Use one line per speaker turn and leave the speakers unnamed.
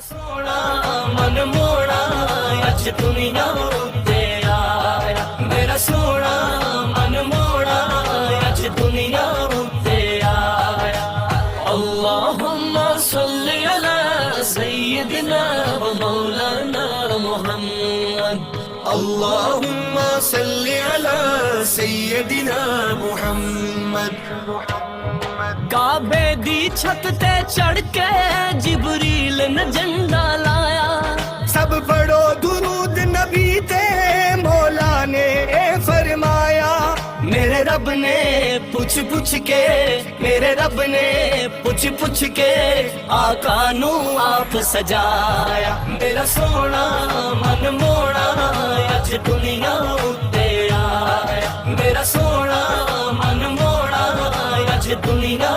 सोना मन मोड़ा अज दुनिया उत्ते आया, मेरा सोना मन मोड़ा अज दुनिया उत्ते आया। अल्लाहुम्मा सल्ली अला सय्यिदिना व मौलाना मुहम्मद, अल्लाहुम्मा सल्ली अला सय्यिदिना मुहम्मद। काबे दी छत ते चढ़ के जिबरील ने झंडा लाया, सब पढ़ो दुरूद नबी ते मौला ने फरमाया। मेरे रब ने पूछ पूछ के, मेरे रब ने पूछ पूछ के आका नू आप सजाया। मेरा सोना मन मोड़ा अज दुनिया उत्ते आया, मेरा सोना मन मोड़ा अज दुनिया